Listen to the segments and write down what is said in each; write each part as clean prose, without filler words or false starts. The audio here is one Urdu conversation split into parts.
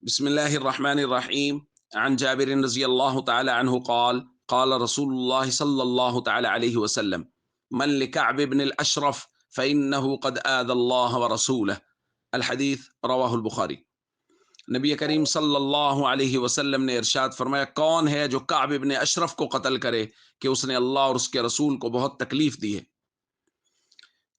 بسم الله الرحمن الرحيم. عن جابر رضي الله تعالى عنه قال قال رسول الله صلى الله تعالى عليه وسلم: من لكعب بن الأشرف فإنه قد آذى الله ورسوله. الحديث رواه البخاری۔ نبی کریم صلی اللہ علیہ وسلم نے ارشاد فرمایا، کون ہے جو کعب ابن اشرف کو قتل کرے کہ اس نے اللہ اور اس کے رسول کو بہت تکلیف دی ہے۔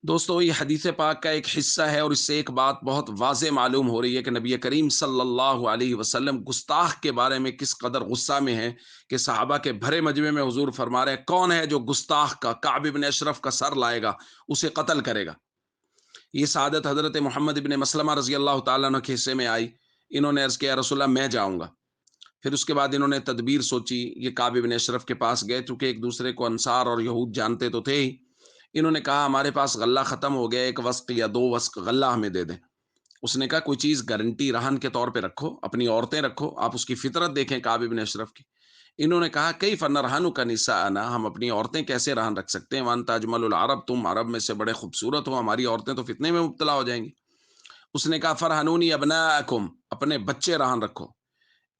دوستو، یہ حدیث پاک کا ایک حصہ ہے اور اس سے ایک بات بہت واضح معلوم ہو رہی ہے کہ نبی کریم صلی اللہ علیہ وسلم گستاخ کے بارے میں کس قدر غصہ میں ہیں کہ صحابہ کے بھرے مجمع میں حضور فرما رہے ہیں، کون ہے جو گستاخ کا کعب ابن اشرف کا سر لائے گا، اسے قتل کرے گا۔ یہ سعادت حضرت محمد ابن مسلمہ رضی اللہ تعالیٰ عنہ کے حصے میں آئی۔ انہوں نے عرض کیا، رسول اللہ میں جاؤں گا۔ پھر اس کے بعد انہوں نے تدبیر سوچی، یہ کعب ابن اشرف کے پاس گئے، چونکہ ایک دوسرے کو انصار اور یہود جانتے تو تھے ہی۔ انہوں نے کہا، ہمارے پاس غلہ ختم ہو گیا، ایک وسق یا دو وسق غلہ ہمیں دے دیں۔ اس نے کہا، کوئی چیز گارنٹی رہن کے طور پہ رکھو، اپنی عورتیں رکھو، آپ اس کی فطرت دیکھیں کعب ابن اشرف کی۔ انہوں نے کہا، کیف نرہنک نساءنا، ہم اپنی عورتیں کیسے رہن رکھ سکتے ہیں، وانت اجمل العرب، تم عرب میں سے بڑے خوبصورت ہو، ہماری عورتیں تو فتنے میں مبتلا ہو جائیں گی۔ اس نے کہا، فرہنونی ابناءکم، اپنے بچے رہن رکھو۔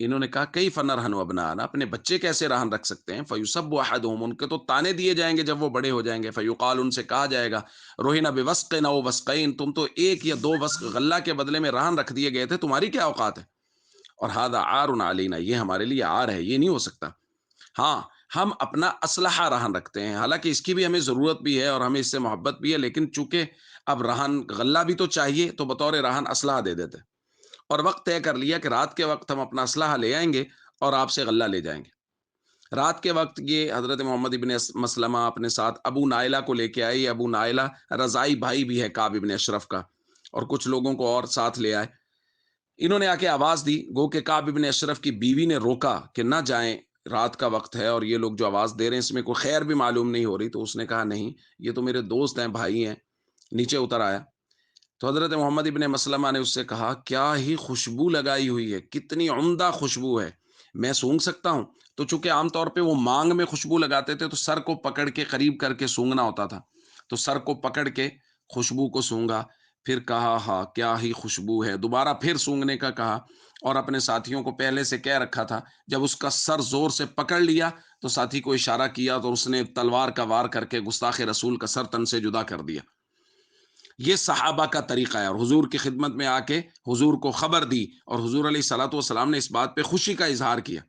انہوں نے کہا، کیف نرہن ابناءنا، اپنے بچے کیسے رہن رکھ سکتے ہیں، فیسب احدہم، ان کے تو تانے دیے جائیں گے جب وہ بڑے ہو جائیں گے، فیقال، ان سے کہا جائے گا، روہنا بوسقن او وسقین، تم تو ایک یا دو وسق غلہ کے بدلے میں رہن رکھ دیے گئے تھے، تمہاری کیا اوقات ہے، اور ھذا عار علینا، یہ ہمارے لیے عار ہے، یہ نہیں ہو سکتا۔ ہاں، ہم اپنا اسلحہ رہن رکھتے ہیں، حالانکہ اس کی بھی ہمیں ضرورت بھی ہے اور ہمیں اس سے محبت بھی ہے، لیکن چونکہ اب رہن غلہ بھی تو چاہیے، تو بطور رہن اسلحہ دے دیتے، اور وقت طے کر لیا کہ رات کے وقت ہم اپنا اسلحہ لے آئیں گے اور آپ سے غلہ لے جائیں گے۔ رات کے وقت یہ حضرت محمد ابن مسلمہ اپنے ساتھ ابو نائلہ کو لے کے آئے۔ یہ ابو نائلہ رضائی بھائی بھی ہے کعب ابن اشرف کا، اور کچھ لوگوں کو اور ساتھ لے آئے۔ انہوں نے آ کے آواز دی، گو کہ کعب ابن اشرف کی بیوی نے روکا کہ نہ جائیں، رات کا وقت ہے اور یہ لوگ جو آواز دے رہے ہیں اس میں کوئی خیر بھی معلوم نہیں ہو رہی، تو اس نے کہا، نہیں، یہ تو میرے دوست ہیں، بھائی ہیں۔ نیچے اتر آیا تو حضرت محمد ابن مسلمہ نے اس سے کہا، کیا ہی خوشبو لگائی ہوئی ہے، کتنی عمدہ خوشبو ہے، میں سونگھ سکتا ہوں؟ تو چونکہ عام طور پہ وہ مانگ میں خوشبو لگاتے تھے تو سر کو پکڑ کے قریب کر کے سونگنا ہوتا تھا، تو سر کو پکڑ کے خوشبو کو سونگا، پھر کہا، ہاں کیا ہی خوشبو ہے، دوبارہ پھر سونگنے کا کہا، اور اپنے ساتھیوں کو پہلے سے کہہ رکھا تھا، جب اس کا سر زور سے پکڑ لیا تو ساتھی کو اشارہ کیا تو اس نے تلوار کا وار کر کے گستاخ رسول کا سر تن سے جدا کر دیا۔ یہ صحابہ کا طریقہ ہے، اور حضور کی خدمت میں آ کے حضور کو خبر دی، اور حضور علیہ الصلوۃ والسلام نے اس بات پہ خوشی کا اظہار کیا۔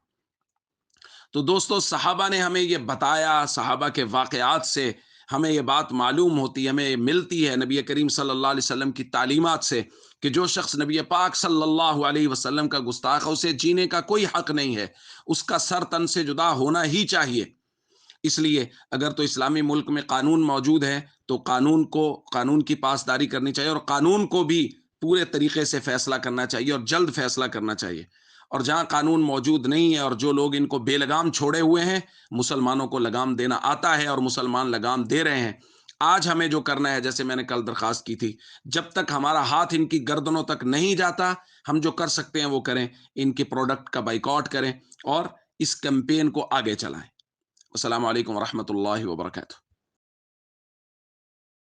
تو دوستو، صحابہ نے ہمیں یہ بتایا، صحابہ کے واقعات سے ہمیں یہ بات معلوم ہوتی، ہمیں ملتی ہے نبی کریم صلی اللہ علیہ وسلم کی تعلیمات سے، کہ جو شخص نبی پاک صلی اللہ علیہ وسلم کا گستاخ ہے، اسے جینے کا کوئی حق نہیں ہے، اس کا سر تن سے جدا ہونا ہی چاہیے۔ اس لیے اگر تو اسلامی ملک میں قانون موجود ہے تو قانون کی پاسداری کرنی چاہیے، اور قانون کو بھی پورے طریقے سے فیصلہ کرنا چاہیے اور جلد فیصلہ کرنا چاہیے۔ اور جہاں قانون موجود نہیں ہے اور جو لوگ ان کو بے لگام چھوڑے ہوئے ہیں، مسلمانوں کو لگام دینا آتا ہے اور مسلمان لگام دے رہے ہیں۔ آج ہمیں جو کرنا ہے، جیسے میں نے کل درخواست کی تھی، جب تک ہمارا ہاتھ ان کی گردنوں تک نہیں جاتا، ہم جو کر سکتے ہیں وہ کریں، ان کے پروڈکٹ کا بائیکاٹ کریں اور اس کیمپین کو آگے چلائیں۔ السلام علیکم ورحمۃ اللہ وبرکاتہ۔